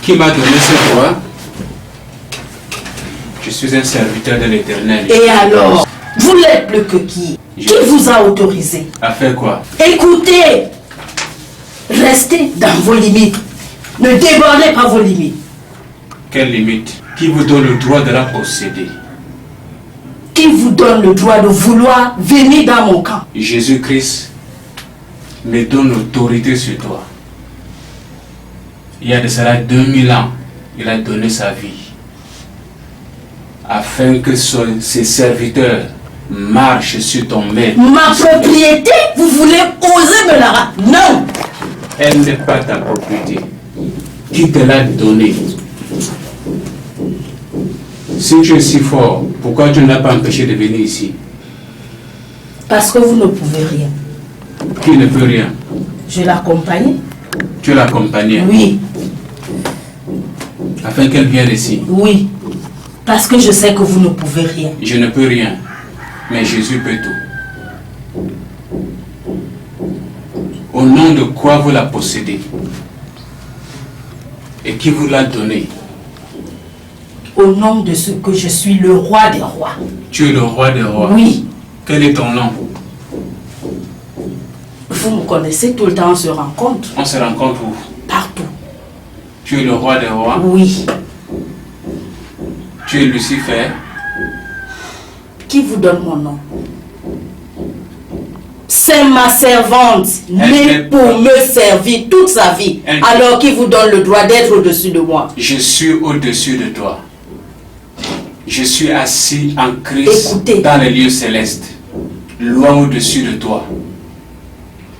Qui m'a donné ce droit? Je suis un serviteur de l'Éternel. Et alors, vous n'êtes plus que qui? Qui vous a autorisé? À faire quoi? Écoutez, restez dans vos limites. Ne débordez pas vos limites. Quelle limite? Qui vous donne le droit de la posséder? Qui vous donne le droit de vouloir venir dans mon camp? Jésus-Christ me donne l'autorité sur toi. Il y a de cela 2000 ans, il a donné sa vie afin que ses serviteurs marchent sur ton maître. Ma propriété, vous voulez oser me la rendre? Non! Elle n'est pas ta propriété. Qui te l'a donnée? Si tu es si fort, pourquoi tu ne l'as pas empêché de venir ici? Parce que vous ne pouvez rien. Qui ne peut rien? Je l'accompagne. Tu l'accompagnes? Oui. Afin qu'elle vienne ici? Oui. Parce que je sais que vous ne pouvez rien. Je ne peux rien, mais Jésus peut tout. Au nom de quoi vous la possédez? Et qui vous l'a donné? Au nom de ce que je suis le roi des rois. Tu es le roi des rois? Oui. Quel est ton nom? Vous me connaissez, tout le temps on se rencontre. On se rencontre où? Partout. Tu es le roi des rois? Oui. Tu es Lucifer? Qui vous donne mon nom? C'est ma servante, née pour me servir toute sa vie. Alors qui vous donne le droit d'être au-dessus de moi? Je suis au-dessus de toi. Je suis assis en Christ. Écoutez. Dans les lieux célestes, loin au-dessus de toi.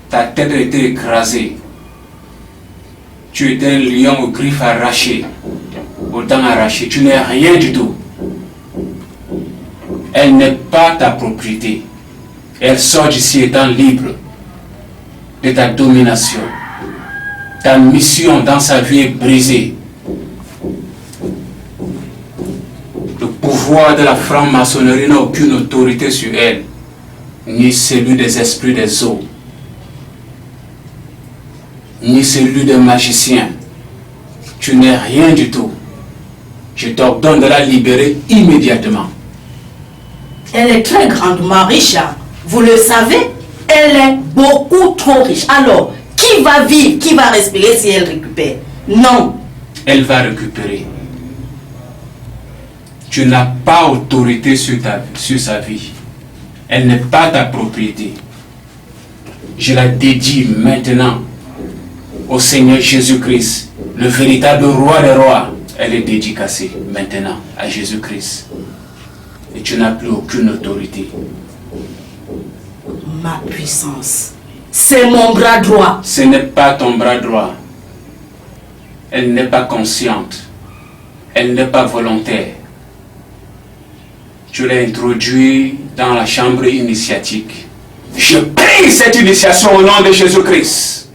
Ta tête a été écrasée. Tu étais un lion aux griffes arrachées, aux dents arrachées. Tu n'es rien du tout. Elle n'est pas ta propriété. Elle sort d'ici étant libre de ta domination. Ta mission dans sa vie est brisée. Le pouvoir de la franc-maçonnerie n'a aucune autorité sur elle, ni celui des esprits des eaux, ni celui des magiciens. Tu n'es rien du tout. Je t'ordonne de la libérer immédiatement. Elle est très grandement riche. Vous le savez, elle est beaucoup trop riche. Alors, qui va vivre, qui va respirer si elle récupère? Non. Elle va récupérer. Tu n'as pas autorité sur sa vie. Elle n'est pas ta propriété. Je la dédie maintenant au Seigneur Jésus-Christ, le véritable roi des rois. Elle est dédicacée maintenant à Jésus-Christ. Et tu n'as plus aucune autorité. Ma puissance, c'est mon bras droit. Ce n'est pas ton bras droit. Elle n'est pas consciente. Elle n'est pas volontaire. Tu l'as introduit dans la chambre initiatique. Je prie cette initiation au nom de Jésus-Christ.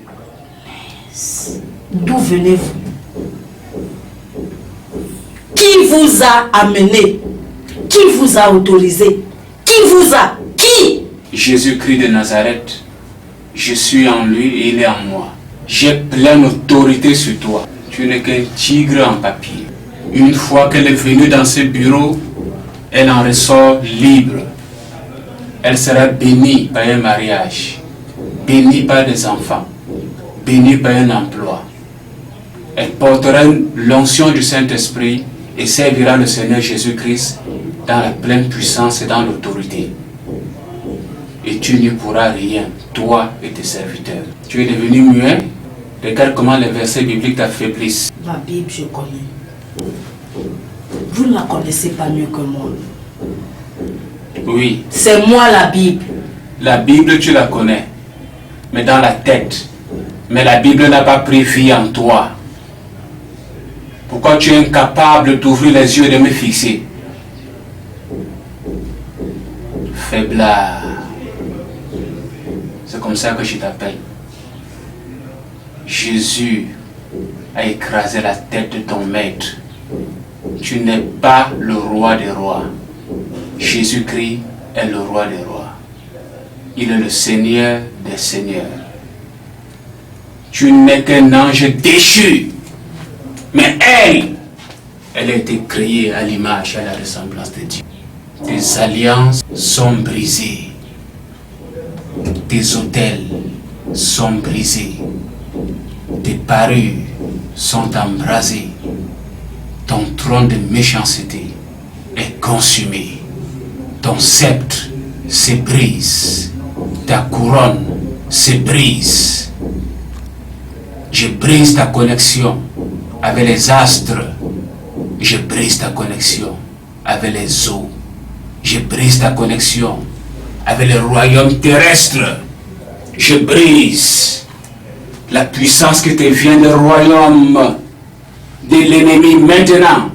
D'où venez-vous? Qui vous a amené? Qui vous a autorisé? Qui vous a? Qui? Jésus-Christ de Nazareth. Je suis en lui et il est en moi. J'ai pleine autorité sur toi. Tu n'es qu'un tigre en papier. Une fois qu'elle est venue dans ce bureau, elle en ressort libre. Elle sera bénie par un mariage, bénie par des enfants, bénie par un emploi. Elle portera l'onction du Saint-Esprit et servira le Seigneur Jésus-Christ dans la pleine puissance et dans l'autorité. Et tu n'y pourras rien, toi et tes serviteurs. Tu es devenu muet. Regarde comment les versets bibliques t'affaiblissent. La Bible, je connais. Vous ne la connaissez pas mieux que moi. Oui. C'est moi la Bible. La Bible, tu la connais, mais dans la tête. Mais la Bible n'a pas pris vie en toi. Pourquoi tu es incapable d'ouvrir les yeux et de me fixer? Faiblard. C'est comme ça que je t'appelle. Jésus a écrasé la tête de ton maître. Tu n'es pas le roi des rois. Jésus-Christ est le roi des rois. Il est le Seigneur des seigneurs. Tu n'es qu'un ange déchu. Mais elle a été créée à l'image et à la ressemblance de Dieu. Tes alliances sont brisées. Tes autels sont brisés. Tes parures sont embrasées. Ton trône de méchanceté est consumé. Ton sceptre se brise. Ta couronne se brise. Je brise ta connexion avec les astres. Je brise ta connexion avec les eaux. Je brise ta connexion avec le royaume terrestre. Je brise la puissance qui te vient du royaume de l'ennemi maintenant,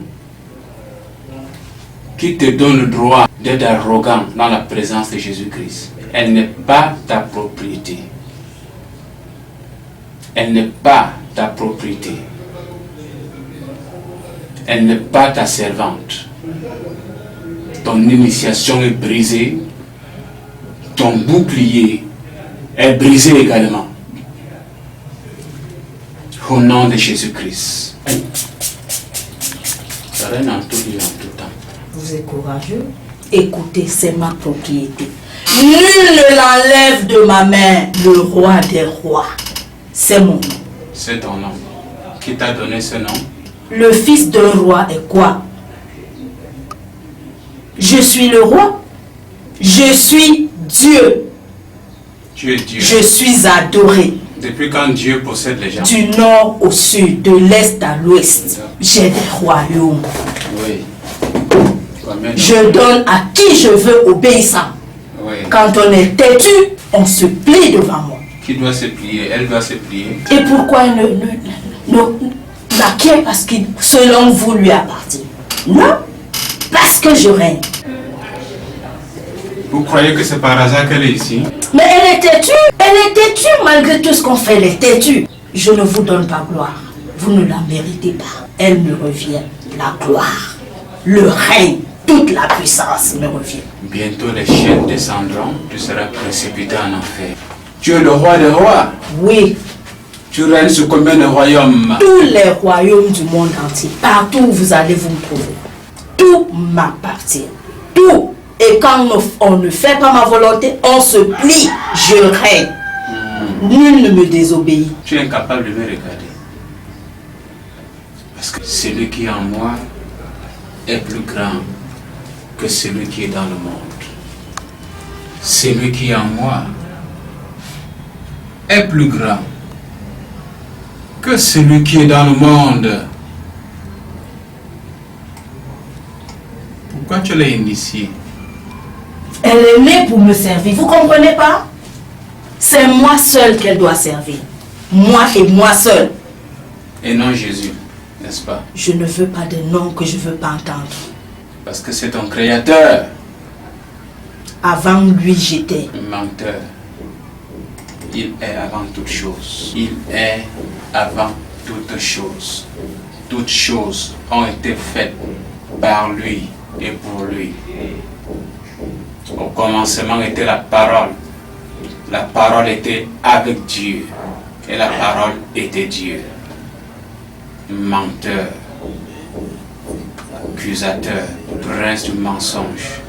qui te donne le droit d'être arrogant dans la présence de Jésus-Christ. Elle n'est pas ta propriété. Elle n'est pas ta propriété. Elle n'est pas ta servante. Ton initiation est brisée. Ton bouclier est brisé également. Au nom de Jésus-Christ. Ça règne en tout lieu, en tout temps. Vous êtes courageux? Écoutez, c'est ma propriété. Nul ne l'enlève de ma main. Le roi des rois. C'est mon nom. C'est ton nom. Qui t'a donné ce nom? Le fils d'un roi est quoi? Je suis le roi. Je suis Dieu. Tu es Dieu. Je suis adoré. Depuis quand Dieu possède les gens? Du nord au sud, de l'est à l'ouest. J'ai des royaumes. Oui. Je donne à qui je veux obéissant. Oui. Quand on est têtu, on se plie devant moi. Qui doit se plier? Elle doit se plier. Et pourquoi laquelle? Parce que selon vous lui appartient. Non, parce que je règne. Vous croyez que c'est par hasard qu'elle est ici? Mais elle est têtue. Elle est têtue malgré tout ce qu'on fait. Elle est têtue. Je ne vous donne pas gloire. Vous ne la méritez pas. Elle me revient. La gloire, le règne, toute la puissance me revient. Bientôt les chaînes descendront. Tu seras précipité en enfer. Tu es le roi des rois. Oui. Tu règnes sur combien de royaumes? Tous les royaumes du monde entier. Partout où vous allez, vous me trouver. Tout m'appartient. Tout. Et quand on ne fait pas ma volonté, on se plie. Je règne. Nul ne me désobéit. Tu es incapable de me regarder. Parce que celui qui est en moi est plus grand que celui qui est dans le monde. Celui qui est en moi est plus grand que celui qui est dans le monde. Pourquoi tu l'as initié? Elle est née pour me servir. Vous comprenez pas? C'est moi seul qu'elle doit servir. Moi et moi seul. Et non Jésus, n'est-ce pas? Je ne veux pas de nom que je ne veux pas entendre. Parce que c'est ton créateur. Avant lui, j'étais. Menteur. Il est avant toute chose. Il est avant toute chose. Toutes choses ont été faites par lui et pour lui. Au commencement était la parole. La parole était avec Dieu. Et la parole était Dieu. Menteur. Accusateur. Prince du mensonge.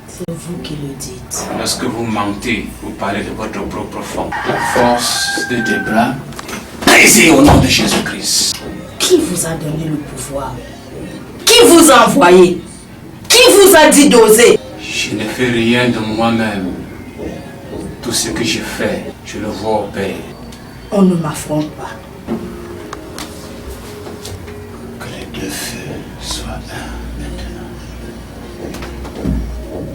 C'est vous qui le dites. Lorsque vous mentez, vous parlez de votre propre fond. La force de Débra est brisée au nom de Jésus-Christ. Qui vous a donné le pouvoir? Qui vous a envoyé? Qui vous a dit d'oser? Je ne fais rien de moi-même. Tout ce que je fais, je le vois au Père. On ne m'affronte pas. Que les deux feux soient un maintenant.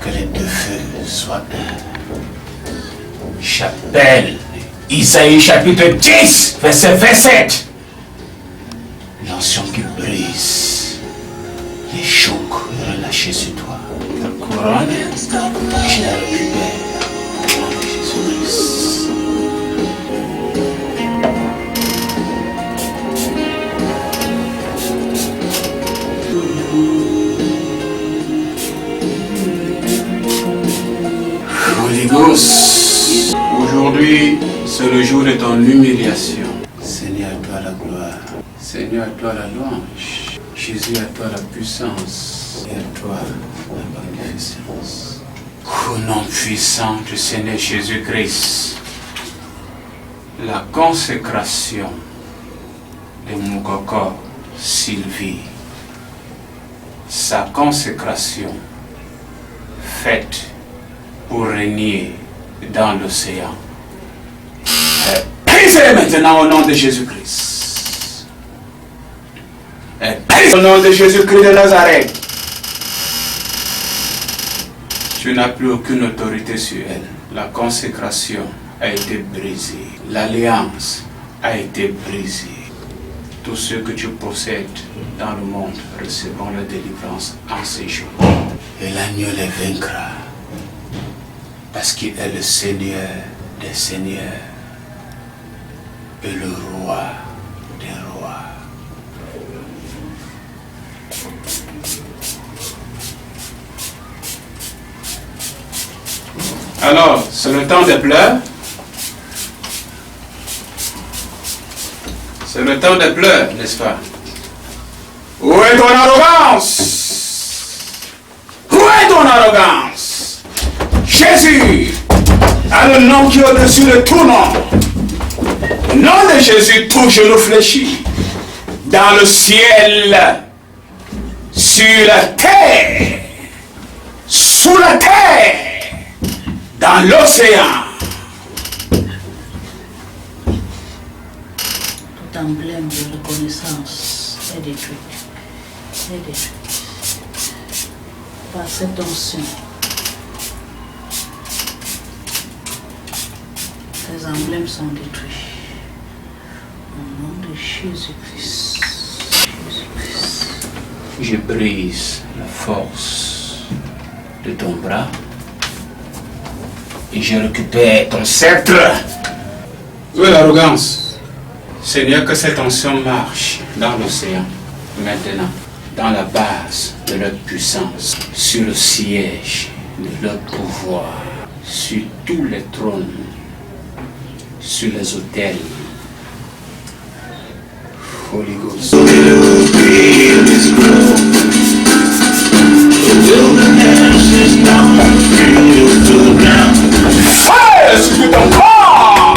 Que les deux feux soient un. J'appelle Isaïe chapitre 10, verset 27. L'onction qui brise les chocs relâchés sur toi. La couronne, je la récupère. Au nom de Jésus-Christ. Holy Ghost, aujourd'hui c'est le jour de ton humiliation. Seigneur, toi la gloire. Seigneur, à toi la louange. Jésus, à toi la puissance. Et à toi la magnificence. Au nom puissant du Seigneur Jésus-Christ, la consécration de Moukoko Sylvie, sa consécration faite pour régner dans l'océan, est brisée maintenant au nom de Jésus-Christ. Est brisée au nom de Jésus-Christ de Nazareth. Tu n'as plus aucune autorité sur elle. La consécration a été brisée. L'alliance a été brisée. Tous ceux que tu possèdes dans le monde recevront la délivrance en ces jours. Et l'agneau les vaincra. Parce qu'il est le Seigneur des seigneurs et le roi des rois. Alors, c'est le temps des pleurs. C'est le temps des pleurs, n'est-ce pas? Où est ton arrogance? Où est ton arrogance? Jésus a le nom qui est au-dessus de tout nom. Au nom de Jésus, tout genou fléchit. Dans le ciel, sur la terre, sous la terre, dans l'océan. Tout emblème de reconnaissance est détruit. Est détruit. Par cette onction, ces emblèmes sont détruits. Au nom de Jésus-Christ. Jésus-Christ. Je brise la force de ton bras et je récupère ton sceptre. Où est l'arrogance? Seigneur, que cette onction marche dans l'océan, maintenant, dans la base de leur puissance, sur le siège de leur pouvoir, sur tous les trônes, sur les autels. Holy Ghost. Fire sur ton corps!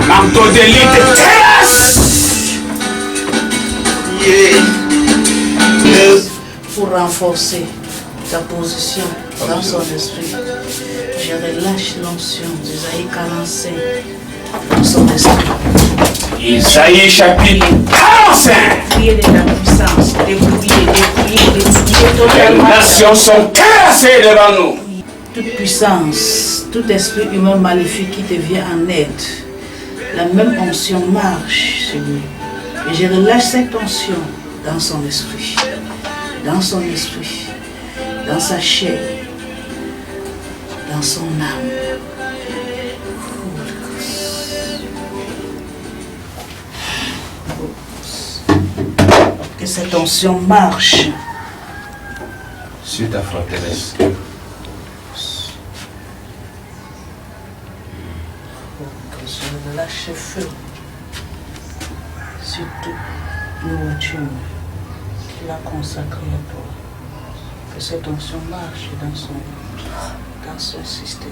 Manteau d'élite de terrasse! Pour renforcer ta position dans son esprit, je relâche l'onction d'Isaïe 45 dans son esprit. Isaïe chapitre 45. Priez de la puissance, dépouiller Les totalement. nations sont terrassées devant nous. Toute puissance, tout esprit humain maléfique qui te vient en aide, la même onction marche sur lui. Et je relâche cette onction dans son esprit, dans sa chair, dans son âme. Que cette onction marche Sur ta forteresse. que je relâche feu sur toute nourriture qu'il a consacrée à toi. Que cette onction marche dans son système.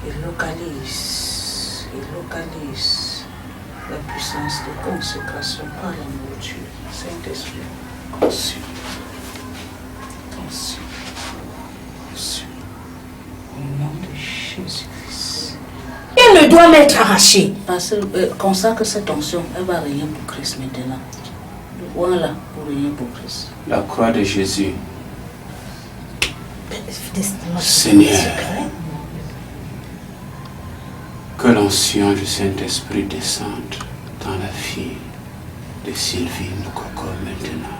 Et localise la puissance de consécration par la nourriture. Saint-Esprit, conçu. Au nom de Jésus-Christ. Il ne doit m'être arraché. Parce que consacre cette onction, elle va régner pour Christ maintenant. Voilà, pour régner pour Christ. La croix de Jésus. Seigneur, que l'onction du Saint-Esprit descende dans la vie de Sylvie Moukoko maintenant,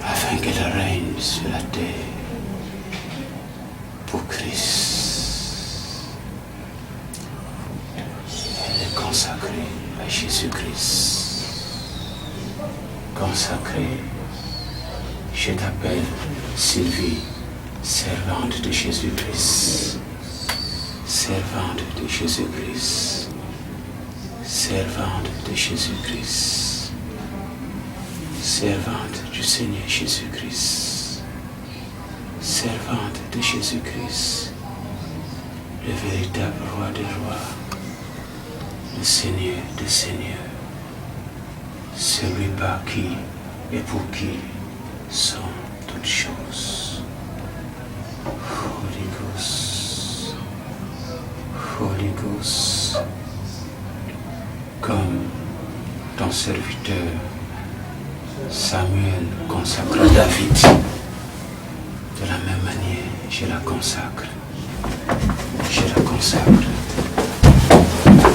afin qu'elle règne sur la terre pour Christ. Elle est consacrée à Jésus-Christ. Consacrée. Je t'appelle Sylvie, servante de Jésus-Christ. servante de Jésus-Christ, servante de Jésus-Christ, servante du Seigneur Jésus-Christ, servante de Jésus-Christ, le véritable roi des rois, le Seigneur des seigneurs, celui par qui et pour qui sont toutes choses. Holy Ghost, Holy Ghost, comme ton serviteur Samuel consacra David, de la même manière, je la consacre. Je la consacre.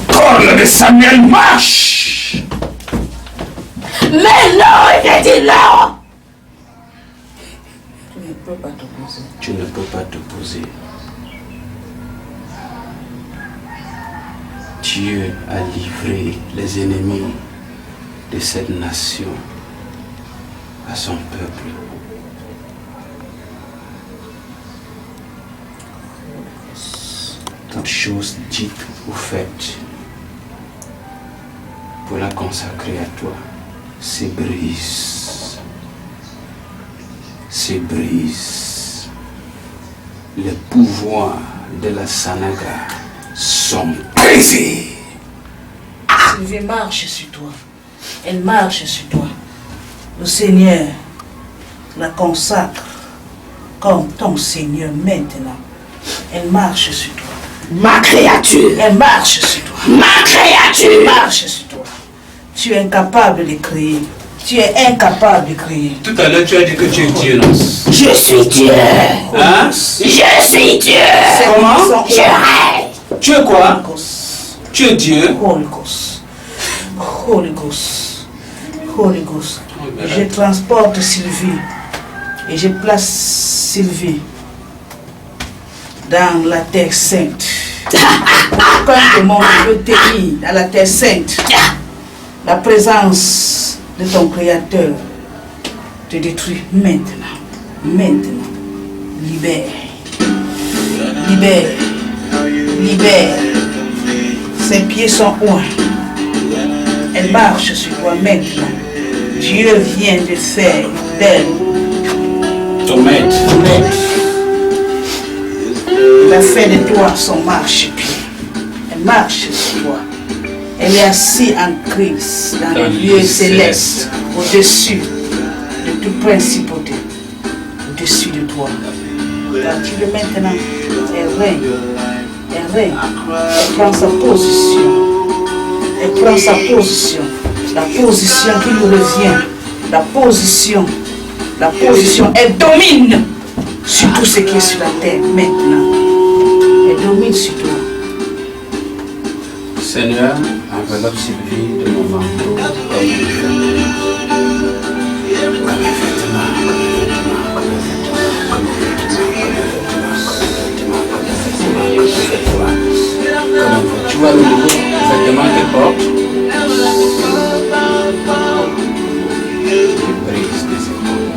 Corps de Samuel, marche! Mais non, il a dit non! Tu ne peux pas t'opposer. Tu ne peux pas t'opposer. Dieu a livré les ennemis de cette nation à son peuple. Toutes choses dites ou faites pour la consacrer à toi se brisent. Se brisent. Les pouvoirs de la Sanaga sont brisés. Sylvie marche sur toi. Elle marche sur toi. Le Seigneur la consacre comme ton Seigneur maintenant. Elle marche sur toi. Ma créature! Elle marche sur toi. Ma créature! Elle marche sur toi. Tu es incapable de créer. Tu es incapable de créer. Tout à l'heure, tu as dit que tu es Dieu, non? Je suis Dieu! Hein? Je suis Dieu! Comment? Je règne! Tu es quoi? Holy Ghost. Tu es Dieu? Holy Ghost. Holy Ghost. Holy Ghost. Je transporte Sylvie et je place Sylvie dans la terre sainte. Aucun démon ne peut tenir dans la terre sainte. La présence de ton Créateur te détruit maintenant. Maintenant. Libère. Libère. Libère. Ses pieds sont loin. Elle marche sur toi maintenant. Dieu vient de faire d'elle Ton maître. ton maître. Il a fait de toi son marchepied. Elle marche sur toi. Elle est assise en Christ dans les lieux célestes, au-dessus de toute principauté, au-dessus de toi. À partir de maintenant, elle règne. Elle règne. Elle prend sa position. Elle prend sa position. La position qui lui revient. La position. Elle domine sur tout ce qui est sur la terre maintenant. Elle domine sur toi. Seigneur, enveloppe Sylvie de mon manteau comme un vêtement. Comme un vêtement, comme un vêtement, comme un vêtement, comme un vêtement, comme un vêtement, comme un vêtement. Tu vois le nouveau vêtement qu'elle porte? Il brise des épaules.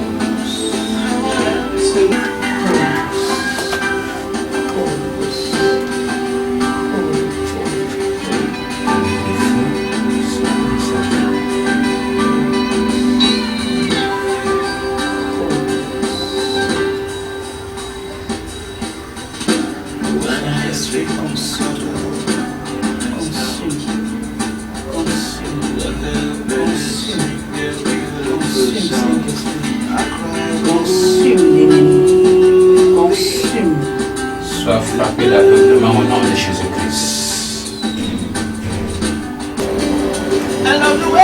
Sois frappé d'aveuglement au nom de Jésus-Christ.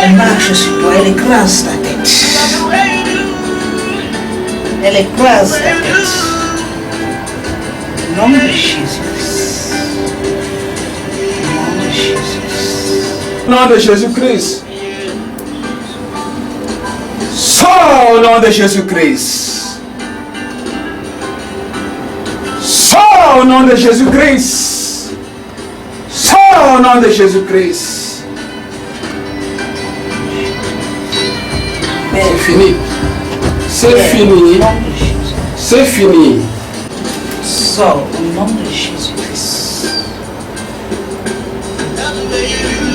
Elle marche sur toi, elle écrase ta tête. Elle écrase ta tête. Au nom de Jésus-Christ. Au nom de Jésus-Christ. Au nom de Jésus-Christ. Sors au nom de Jésus-Christ. Sors au nom de Jésus-Christ. Sors au nom de Jésus-Christ. C'est fini. C'est fini. C'est fini. Sors au nom de Jésus-Christ.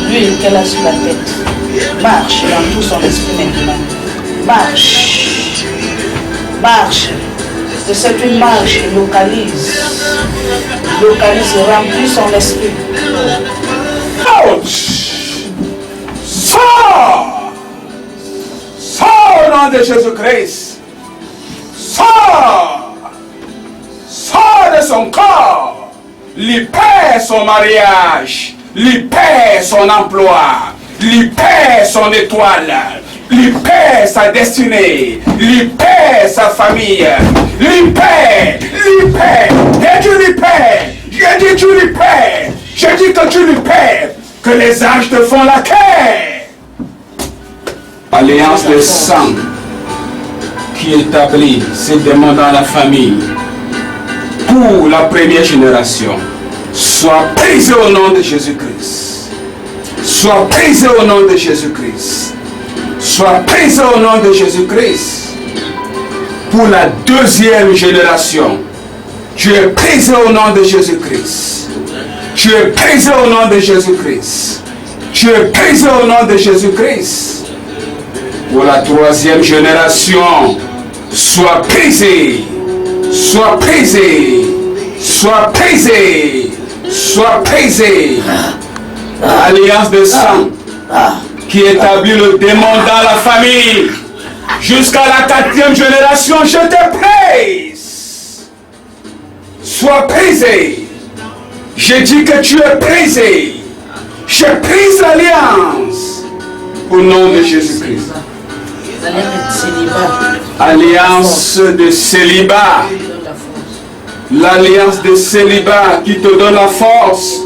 L'huile qu'elle a sur la tête. Marche dans tout son esprit maintenant. Marche. Marche. Que cette huile marche et localise. Localise et remplit son esprit. Ouch! Sors! Sors au nom de Jésus-Christ! Sors! Sors de son corps! Libère son mariage! Libère son emploi! Libère son étoile! Libère sa destinée! Libère sa famille! Libère! Libère! Et tu libères! J'ai dit tu libères! J'ai dit que tu libères! Que les anges te font la quai! Alliance de sang qui établit ces démons dans la famille pour la première génération soit brisée au nom de Jésus-Christ. Soit brisée au nom de Jésus-Christ. Soit brisée au nom de Jésus-Christ. Pour la deuxième génération, tu es brisé au nom de Jésus-Christ. Tu es brisé au nom de Jésus-Christ. Tu es brisé au nom de Jésus-Christ. Pour la troisième génération, sois brisé. Sois brisé. Sois brisé. Sois brisé. Alliance de sang qui établit le démon dans la famille. Jusqu'à la quatrième génération, je te prise. Sois brisé. J'ai dit que tu es brisé. Je brise l'alliance. Au nom de Jésus-Christ. Alliance de célibat. L'alliance de célibat qui te donne la force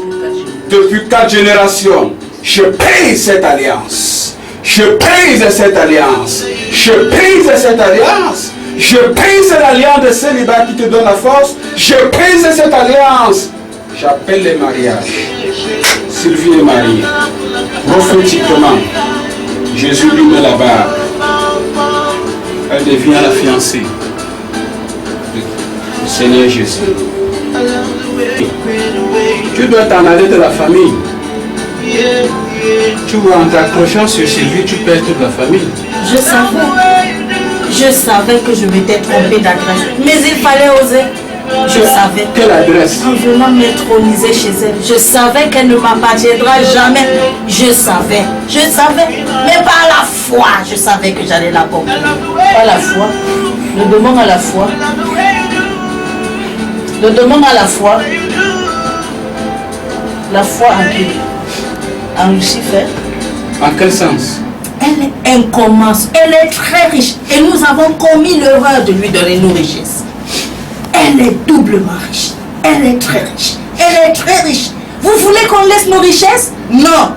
depuis 4 générations. Je brise cette alliance. Je brise cette alliance. Je brise cette alliance. Je brise l'alliance de célibat qui te donne la force. Je brise cette alliance. J'appelle les mariages. Sylvie et Marie. Prophétiquement, Jésus lui met la barre. Elle devient la fiancée du Seigneur Jésus. Tu dois t'en aller de la famille. Tu vois, en t'accrochant sur Sylvie, tu perds toute la famille. Je savais que je m'étais trompée d'adresse, mais il fallait oser. Je savais. Quelle adresse? En venant m'introniser chez elle, je savais qu'elle ne m'appartiendra jamais. Je savais. Mais par la foi, je savais que j'allais la porter. Par la foi. Le démon à la foi. Le démon à la foi. La foi en qui? En Lucifer. En quel sens? Elle est incommensurable. Elle est très riche. Et nous avons commis l'erreur de lui donner nos richesses. Elle est doublement riche. Elle est très riche. Elle est très riche. Vous voulez qu'on laisse nos richesses? Non.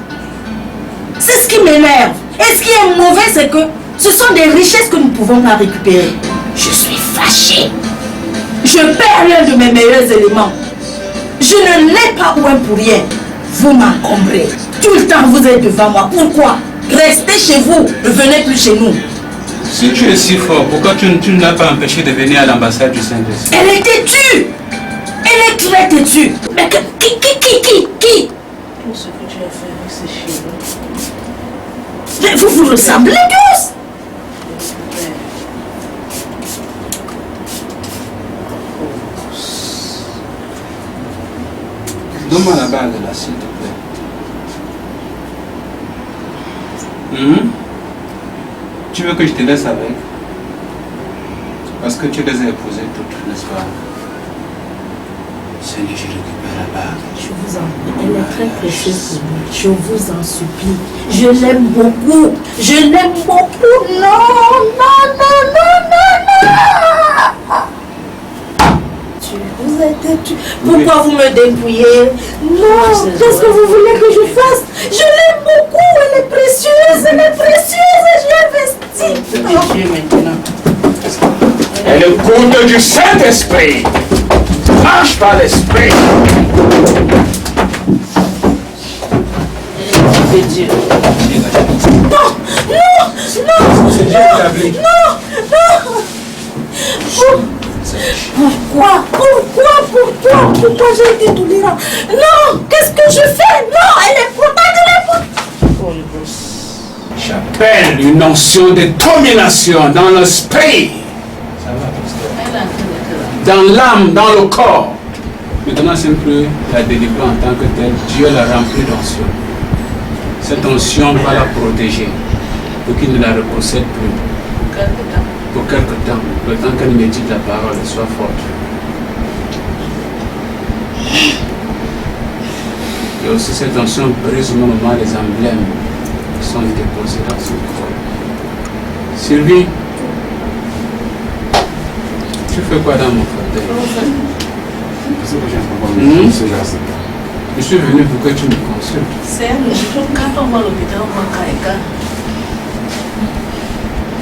C'est ce qui m'énerve. Et ce qui est mauvais, c'est que ce sont des richesses que nous ne pouvons pas récupérer. Je suis fâchée. Je perds l'un de mes meilleurs éléments. Je ne l'ai pas ou un pour rien. Vous m'encombrez. Tout le temps, vous êtes devant moi. Pourquoi? Restez chez vous. Ne venez plus chez nous. Si tu es si fort, pourquoi tu ne l'as pas empêché de venir à l'ambassade du Saint-Esprit? Elle est têtue. Elle est très têtue. Mais qui? Tout ce que tu as fait avec ces cheveux. Mais vous ressemblez tous. Donne-moi la bague là, s'il te plaît. Tu veux que je te laisse avec? Parce que tu les as épousées toutes, n'est-ce pas? Seigneur, je récupère la bague. Je vous en prie, elle est très précieuse pour moi. Je vous en supplie. Je l'aime beaucoup. Non. Vous êtes têtu. Pourquoi vous me dépouillez? Non. Qu'est-ce que vous voulez que je fasse? Je l'aime beaucoup. Elle est précieuse. Je l'ai investie. Maintenant. Elle est goutte du Saint-Esprit. Marche par l'Esprit. Dieu. Non. Pourquoi j'ai été tolérant? Non. Qu'est-ce que je fais? Non, elle est protégée. elle, une onction de domination dans l'esprit. Ça va, pasteur. Dans l'âme, dans le corps. Maintenant, c'est un peu la délivrer en tant que telle. Dieu l'a remplie d'onction. Cette onction va la protéger pour qu'il ne la repossède plus. Pour quelque temps. Le temps qu'elle médite la parole et soit forte. Et aussi cette onction brise au moment les emblèmes qui sont déposés dans son corps. Sylvie, tu fais quoi dans mon fauteuil? Je suis venu pour que tu me consultes. C'est quand on va à l'hôpital, on voit Kaika.